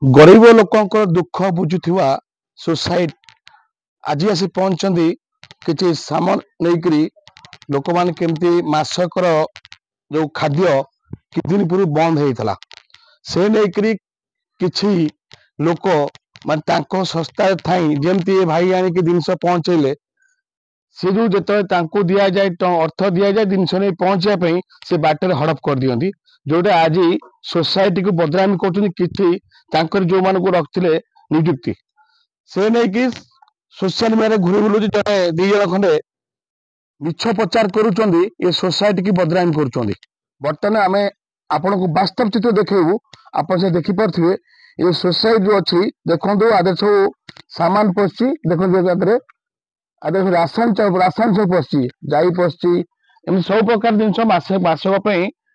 गरीब लोक दुख बुझुवा सोसाइटी आज आसी पहुंचती किसी सामान नहीं लोक मैंने केमती मासकर जो खाद्य कि दिन पूर्व बंद होता से नहीं किसी लोक मान संस्था थाई जमती भाई आनिक जिनस पहुंचेले सी जो जो दि जाए अर्थ दि जाए जिनस नहीं पहुंचापी से बाटर हड़प कर दिखती जोटा आज सोसाइटी को बदनामी कर जो मान को रखते निजुक्ति से नहीं सोशल मीडिया घूरी बुलूँ जड़े दी जन खंडे मिछ प्रचार कर सोसाइटी की बदनामी कर बर्तमान आम आपण को वास्तव चित्र देखू आप देखिपे ये सोसाइटी जो अच्छी देखो आदे सब सामान पशि देखते आदे राशन राशन सब पशि जाई पशि एम सब प्रकार जिन मासक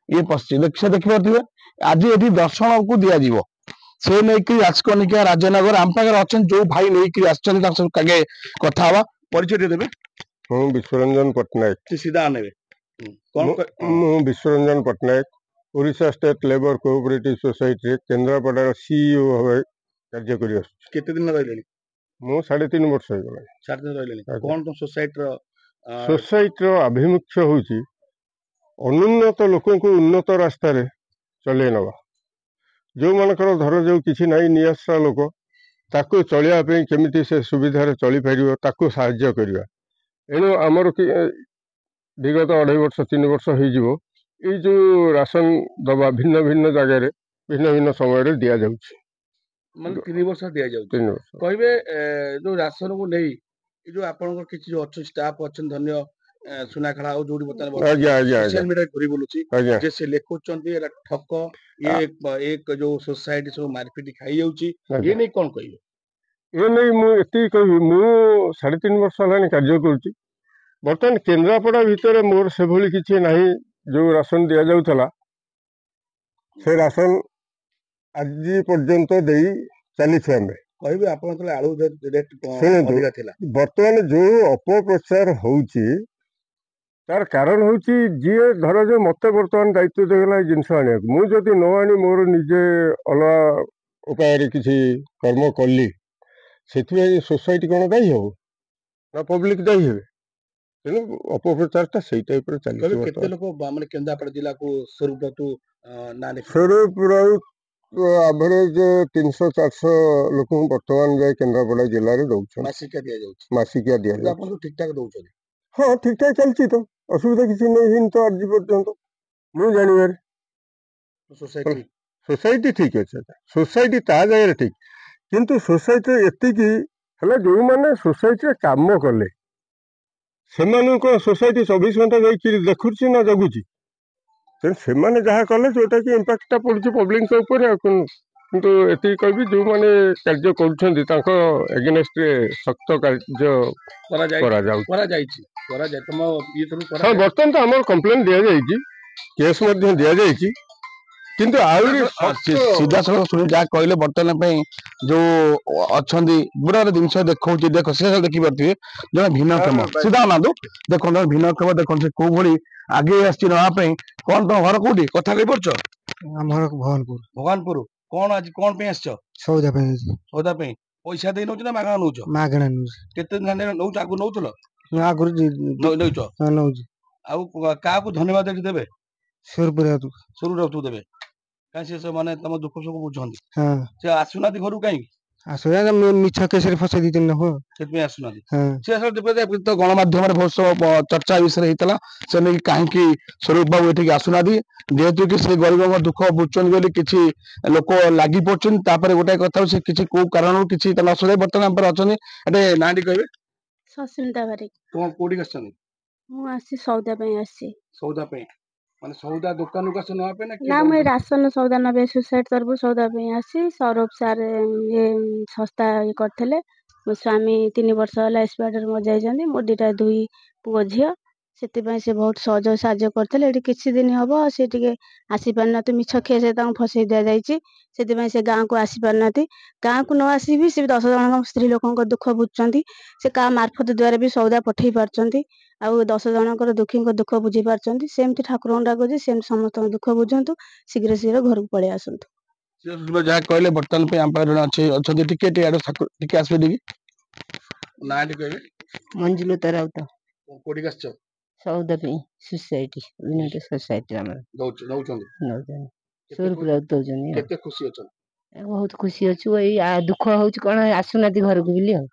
ये पशि से देखिपे आज ये दर्शन को दिज्व से नहीं राजकनिका राजनगर आम पाखे अच्छा जो भाई नहीं आगे कथा परिचय देवे विश्वरंजन पट्टनायक सीधा आने Biswaranjan Pattanaik Odisha state labour cooperative society Kendrapara CEO भाव कार्य केते दिन रही मु 3.5 वर्ष हो गला 3.5 रही कौन तो सोसाइटी आभिमुख्य होची अनुन्नत लोक को उन्नत रास्ता रे चले नवा जो मानकर धर जो किसी नाई निआसरा लोक ताको चलिया पे केमिति से सुविधा रे चली परियो ताको सहाय्य करिया एणु आमर विगत 2.5 वर्ष 3 वर्ष हो ये जो राशन दबा भिन्न भिन्न जगह रे भिन्न भिन्न समय रे दिया जाउछि मतलब 3 वर्ष दिया जाउछि 3 वर्ष कहबे जो राशन को नहीं ये जो आपन किछि जो अच्छ स्टाफ अच्छन धन्य सुनाखड़ा और जोड़ी बता सोशल मीडिया घुरी बोलुछि जे से लेखुचंती एरा ठक ये एक जो सोसाइटी सब मारपीट खाई जाउछि ये नहीं कोन कहबे ये नहीं मु एति कहबी मु 3.5 वर्ष लानी कार्य करूछि बर्तमान केन्द्रापड़ा भितर मोर से भली किछि नाही जो राशन दिया जाउथला से राशन आज पर्यंत दे चली छे हमें कहबे आपन तले आलू रेट अधिका थिला बर्तमान जो अपप्रचार होउछि तार कारण होउछि जे धर जो मते बर्तमान दायित्व देगला जिंस आने मु जदी न आनी मोर निजे अलवा उपाय रे किछि कर्म करली सेथि सोसाइटी कोन दायी हो ना पब्लिक दायी हेबे अपप्रचार से टाइप चलती केते लोक माने केन्द्रापड़ा जिला को स्वरूप तू ना स्वरूप एवरेज 300-400 लोक बर्तमान जाए केन्द्रापड़ा जिले में दौर मासिकिया दि ठीक ठाक दौर हाँ ठीक ठाक चलती तो असुविधा किसी नहीं तो आज पर्यंत मुझे जानवर सोसाइटी ठीक अच्छे सोसाइटी ता जगह ठीक किंतु सोसाइटी एतिकी जो मैंने सोसाइटी काम कले से सोसाइटी 24 घंटा देखुची ना जगुची से जहाँ कले जोटा कि इम्पैक्ट पड़ुची पब्लिक ऊपर किंतु एति कहबी जो माने कार्य करूछंती तांको एगेंस्ट सख्त कार्य करा बर्तमान तो आम कंप्लेन दि जाइए केस दि जाइए किंतु सीधा सड़क शुणी जहाँ कहले बर्तमान जो अच्छा बुढ़ा जिन देखा देख से देखिपे जो भिन्नक्षम सीधा ना देखो भिन्नक्षम देखो से कौ भाई आगे आसपाई कौन तुम घर कौटी कथा कही पार्छ भगवानपुर भगवानपुर कौन आज कौन पे आस सौदा सौदा पैसा दे नौ ना मागणा नौ मागणा केते नौ आगु नौल नौ क्या धन्यवाद देवे सूर्य तू देवे कहीं से माने तुम दुख सुख बुझे से आसुना घर कहीं मिछ केस फसई दीन आसुना तो गणमाध्यम बहुत चर्चा विषय होता से नहीं कहीं स्वरूप बाबू ये आसुना जेहेतु कि से गरीब दुख बुझुं बोली किसी लोक लगी पड़े गोटे कथा से किसी कौ कारण किसी असुविधा बर्तमान अच्छा ना कहे सस्मिता बारिक कौन कोठी सौदा माने सौदा दुकान को न पे ना मैं राशन सौदा नबे सोसाइटी तरफ सौदा पे आसी सौरभ सार ये संस्था ये करथले मो स्वामी 3 वर्ष होला एक्सपायर म जाई मो दुटा दुई पुओ झियो से से बहुत सहज साहाଯ୍य करथले एटी किछि दिन हबो से टिके आसी परना तो मिछ खे से ता फसई दिया जाईची से गाँ को आसी परनाती गाँ को न आसी भी से 10 जन स्त्री लोकन दुख बुझुचंती से का मार्फत द्वारा भी सौदा पठेई पारचंती आ 10 जनकर दुखी दुख बुझी पारचंती सेमती ठाकुर डाकुची सेम समस्त दुख बुझंतु शीघ्र शीघ्र घर को पळे आसंतु। ଯାହା କହିଲେ ବର୍ତ୍ତମାନ ପାଇଁ ଆମ ପାଖରେ ଜଣେ ଅଛନ୍ତି ଟିକେ ଟିକେ ଆସିବେ ଟିକେ ନା ଟିକେ କହିବେ ମଞ୍ଜୁଲତା ରାଉତ କୋଉଠିକି ଆସିଛ ସଉଦା ପାଇଁ ସୋସାଇଟି ୟୁନାଇଟେଡ୍ ସୋସାଇଟି ଆମର ନଉଛନ୍ତି ନଉଛନ୍ତି ସୁରପୁର ଦଉଛନ୍ତି ଆଉ। କେତେ ଖୁସି ଅଛନ୍ତି ବହୁତ ଖୁସି ଅଛୁ ଏଇ ଦୁଃଖ ହଉଛି କଣ ଆସୁନାହାନ୍ତି ଘରକୁ ବୋଲି ଆଉ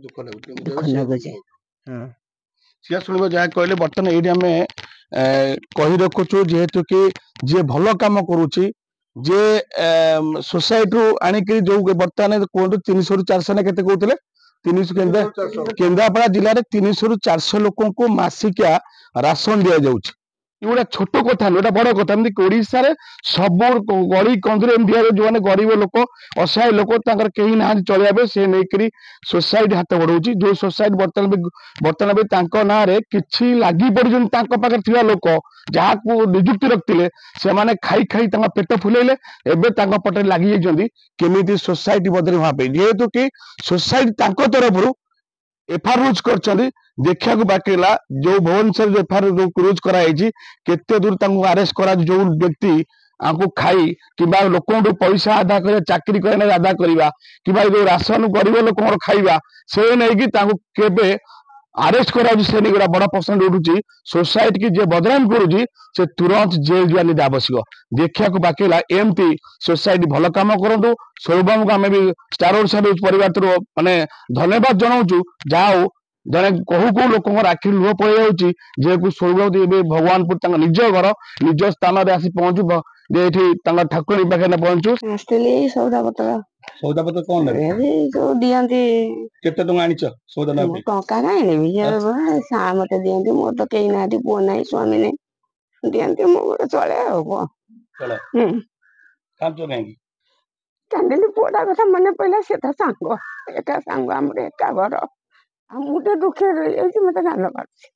ଦୁଃଖ ଲାଗୁଛି ଦୁଃଖ ଲାଗୁଛି। ହଁ ସିଏ ଶୁଣିବ ଯାହା କହିଲେ ବର୍ତ୍ତମାନ ଏଇଠି ଆମେ କହି ରଖୁଛୁ ଯେହେତୁ କି ଯିଏ ଭଲ କାମ କରୁଛି ଯେ ସୋସାଇଟିରୁ ଆଣିକି ଯୋଉ ବର୍ତ୍ତମାନ କୁହନ୍ତୁ 300 ରୁ 400 ନା କେତେ କହୁଥିଲେ 300 କେନ୍ଦ୍ରାପଡ଼ା ଜିଲ୍ଲାରେ 300 ରୁ 400 ଲୋକଙ୍କୁ ମାସିକିଆ ରାସନ ଦିଆଯାଉଛି ଏଗୁଡା ଛୋଟ କଥା ନୁହେଁ ଏଟା ବଡ କଥା ଏମିତି ଓଡିଶାରେ ସବୁ ଗଳି କନ୍ଦିରେ ଏମିତି ଯୋଉମାନେ ଗରିବ ଲୋକ ଅସହାୟ ଲୋକ ତାଙ୍କର କେହି ନାହାନ୍ତି ଚଳିବା ପାଇଁ ସେ ନେଇକରି ସୋସାଇଟି ହାତ ବଢଉଛି ଯୋଉ ସୋସାଇଟି ବର୍ତ୍ତମାନ ବି ତାଙ୍କ ନାଁରେ କିଛି ଲାଗି ପଡିଛନ୍ତି ତାଙ୍କ ପାଖରେ ଥିବା ଲୋକ ଯାହାକୁ ନିଯୁକ୍ତି ରଖିଥିଲେ ସେମାନେ ଖାଇ ଖାଇ ତାଙ୍କ ପେଟ ଫୁଲେଇଲେ ଏବେ ତାଙ୍କ ପଟରେ ଲାଗି ଯାଇଛନ୍ତି କେମିତି ସୋସାଇଟି ବଦଳି ହବା ପାଇଁ ଯେହେତୁ କି ସୋସାଇଟି ତାଙ୍କ ତରଫରୁ ଏଫଆଇଆର ରୁଜ୍ କରିଛନ୍ତି ଦେଖିବାକୁ ବାକି ହେଲା ଯୋଉ ଭୁବନେଶ୍ୱର ଏଫଆଇଆର ରୁଜ୍ କରାଯାଇଛି କେତେ ଦୂର ତାଙ୍କୁ ଆରେଷ୍ଟ କରାଯାଉଛି ଯୋଉ ବ୍ୟକ୍ତି ଆମକୁ ଖାଇ କିମ୍ବା ଲୋକଙ୍କଠୁ ପଇସା ଆଦାୟ କରିବା ଚାକିରି କରିବା ଆଦାୟ କରିବା କିମ୍ବା ଯୋଉ ରାସନ ଗରିବ ଲୋକଙ୍କର ଖାଇବା ସେ ନେଇକି ତାଙ୍କୁ କେବେ ଆରେଷ୍ଟ କରାଯାଉଛି ସେ ନେଇକି ବଡ ପ୍ରଶ୍ନ ଉଠୁଛି ସୋସାଇଟି କି ଯିଏ ବଦନାମ କରୁଛି ସେ ତୁରନ୍ତ ଜେଲ ଯିବା ନିହାତି ଆବଶ୍ୟକ ଦେଖିବାକୁ ବାକି ହେଲା ଏମିତି ସୋସାଇଟି ଭଲ କାମ କରନ୍ତୁ ସୌରଭଙ୍କୁ ଆମେ ବି ଷ୍ଟାର ଓଡିଶା ନ୍ୟୁଜ୍ ପରିବାର ମାନେ ଧନ୍ୟବାଦ ଜଣାଉଛୁ ଯାହା ହଉ ଜଣେ କୋଉ ଲୋକଙ୍କର ଆଖିରୁ ଲୁହ ପଳେଇ ଯାଉଛି ଯେହେତୁ ସୌରଭ ଏବେ ଭଗବାନପୁର ତାଙ୍କ ନିଜ ଘର ନିଜ ସ୍ଥାନରେ ଆସି ପହଞ୍ଚୁ ଯେ ଏଠି ତାଙ୍କ ଠାକୁରାଣୀ ପାଖରେ ପହଞ୍ଚୁ ଆସିଥିଲି ସଉଦାପତ୍ର ସୌଦାପତ୍ର କଣ ନେବେ ଯୋଉ ଦିଅନ୍ତି କେତେ ଟଙ୍କା ଆଣିଛ ସୌଦା ନେବା ପାଇଁ ଟଙ୍କା କାହିଁ ନେବି ମତେ ଦିଅନ୍ତି ମୋର ତ କେହି ନାହାନ୍ତି ପୁଅ ନାହିଁ ସ୍ୱାମୀ ନାହିଁ ଦିଅନ୍ତି ମୁଁ ଗୋଟେ ଚଳେ ଆଉ କଣ ଚଳ କାନ୍ଦୁଛ କାହିଁକି କାନ୍ଦିଲି ପୁଅଟା କଥା ମନେ ପଇଲା ସେ ତା ସାଙ୍ଗ ଏକା ସାଙ୍ଗ ଆମର ଏକା ଘର ଆଉ ମୁଁ ଟିକେ ଦୁଃଖରେ ରହିଯାଇଛି ମତେ କାନ୍ଦ ମାଡୁଛି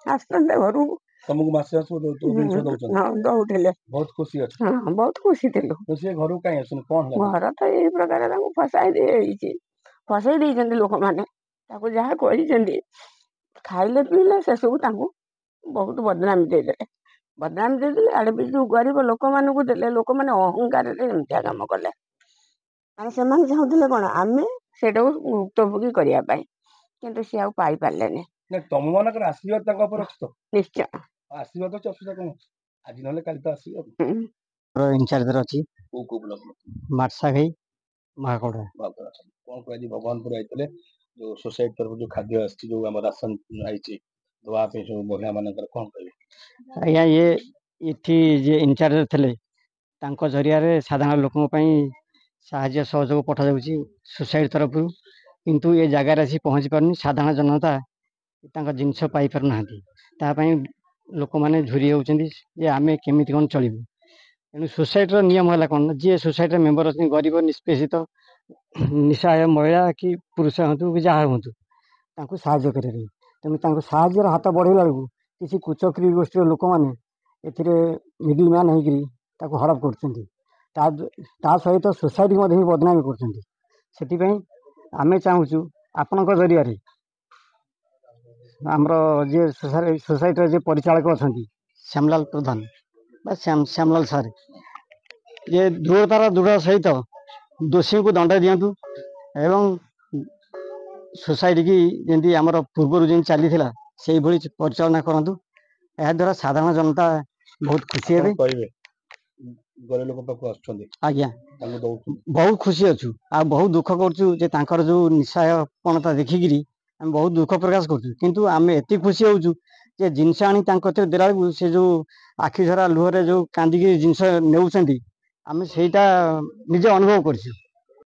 ଆସିଥାନ୍ତେ ଘରକୁ ତମକୁ ମାସେ ଜିନିଷ ଦଉଛନ୍ତି ଦଉଥିଲେ ବହୁତ ଖୁସି ଅଛି ହଁ ବହୁତ ଖୁସି ଥିଲୁ ସେ ଘରକୁ କାହିଁ ଆସୁନି କଣ ଘର ତ ଏଇ ପ୍ରକାର ତାଙ୍କୁ ଫସାଇ ଦେଇଛନ୍ତି ଲୋକମାନେ ତାକୁ ଯାହା କହିଛନ୍ତି ଖାଇଲେ ପିଇଲେ ସେସବୁ ତାଙ୍କୁ ବହୁତ ବଦନାମି ଦେଇଦେଲେ ଆଡେ ବି ଯୋଉ ଗରିବ ଲୋକମାନଙ୍କୁ ଦେଲେ ଲୋକମାନେ ଅହଙ୍କାରରେ ଏମିତିଆ କାମ କଲେ ଆଉ ସେମାନେ ଚାହୁଁଥିଲେ କଣ ଆମେ ସେଇଟାକୁ ଭୁକ୍ତଭୋଗୀ କରିବା ପାଇଁ କିନ୍ତୁ ସିଏ ଆଉ ପାଇପାରିଲେନି ତମ ମାନଙ୍କର ଆଶୀର୍ବାଦ ତାଙ୍କ ଉପରେ ଅଛି ତ ନିଶ୍ଚୟ ଆଶୀର୍ବାଦ ଅଛି ଅସୁବିଧା କଣ ଅଛି ଆଜି ନହେଲେ କାଲି ତ ଆସିବ ଇନଚାର୍ଜରେ ଅଛି କୋଉ କୋଉ ବ୍ଲକ ମାର୍ସାଘାଇ ମହାକୋଡା କଣ କୁହାଯାଇ ଭଗବାନପୁର ଯାଇଥିଲେ ଯୋଉ ସୋସାଇଟି ତରଫରୁ ଯୋଉ ଖାଦ୍ୟ ଆସିଛି ଯୋଉ ଆମର ରାସନ ଆଇଛି ଦବା ପାଇଁ ସବୁ ମହିଳା ମାନଙ୍କର କଣ କହିବେ ଆଜ୍ଞା ଏଠି ଯିଏ ଇନଚାର୍ଜ ଥିଲେ ତାଙ୍କ ଜରିଆରେ ସାଧାରଣ ଲୋକଙ୍କ ପାଇଁ ସାହାଯ୍ୟ ସହଯୋଗ ପଠାଯାଉଛି ସୋସାଇଟି ତରଫରୁ କିନ୍ତୁ ଏ ଜାଗାରେ ଆସି ପହଞ୍ଚି ପାରୁନି ସାଧାରଣ ଜନତା ତାଙ୍କ ଜିନିଷ ପାଇପାରୁନାହାନ୍ତି ତା ପାଇଁ ଲୋକମାନେ ଝୁରି ହେଉଛନ୍ତି ଯେ ଆମେ କେମିତି କଣ ଚଳିବୁ ତେଣୁ ସୋସାଇଟିର ନିୟମ ହେଲା କଣ ଯିଏ ସୋସାଇଟିର ମେମ୍ବର ଅଛନ୍ତି ଗରିବ ନିଷ୍ପେଷିତ ନିଃସହାୟ ମହିଳା କି ପୁରୁଷ ହୁଅନ୍ତୁ କି ଯାହା ହୁଅନ୍ତୁ ତାଙ୍କୁ ସାହାଯ୍ୟ କରିବା ତେଣୁ ତାଙ୍କୁ ସାହାଯ୍ୟର ହାତ ବଢ଼େଇଲା ବେଳକୁ କିଛି କୁଚକ୍ରୀ ଗୋଷ୍ଠୀର ଲୋକମାନେ ଏଥିରେ ମିଡିଲ ମ୍ୟାନ୍ ହେଇକିରି ତାକୁ ହଡପ କରୁଛନ୍ତି ତା ସହିତ ସୋସାଇଟି ମଧ୍ୟ ବି ବଦନାମୀ କରୁଛନ୍ତି ସେଥିପାଇଁ ଆମେ ଚାହୁଁଛୁ ଆପଣଙ୍କ ଜରିଆରେ ଆମର ଯିଏ ସୋସାଇଟିର ଯିଏ ପରିଚାଳକ ଅଛନ୍ତି ଶ୍ୟାମଲାଲ ପ୍ରଧାନ ବା ଶ୍ୟାମଲାଲ ସାର୍ ଯେ ଦୃଢ଼ ସହିତ ଦୋଷୀଙ୍କୁ ଦଣ୍ଡ ଦିଅନ୍ତୁ ଏବଂ ସୋସାଇଟି କି ଯେମିତି ଆମର ପୂର୍ବରୁ ଯେମିତି ଚାଲିଥିଲା ସେଇଭଳି ପରିଚାଳନା କରନ୍ତୁ ଏହା ଦ୍ୱାରା ସାଧାରଣ ଜନତା ବହୁତ ଖୁସି ହେବେ କହିବେ ଗରିବ ଲୋକ ପାଖକୁ ଆସୁଛନ୍ତି ଆଜ୍ଞା ତାଙ୍କୁ ଦଉଛୁ ବହୁତ ଖୁସି ଅଛୁ ଆଉ ବହୁତ ଦୁଃଖ କରୁଛୁ ଯେ ତାଙ୍କର ଯୋଉ ନିଃସହାୟପଣତା ଦେଖିକିରି ଆମେ ବହୁତ ଦୁଃଖ ପ୍ରକାଶ କରୁଛୁ କିନ୍ତୁ ଆମେ ଏତିକି ଖୁସି ହଉଛୁ ଯେ ଜିନିଷ ଆଣି ତାଙ୍କ କତିରେ ଦେଲା ବେଳକୁ ସେ ଯୋଉ ଆଖି ଝରା ଲୁହରେ ଯୋଉ କାନ୍ଦିକି ଜିନିଷ ନେଉଛନ୍ତି ଆମେ ସେଇଟା ନିଜେ ଅନୁଭବ କରିଛୁ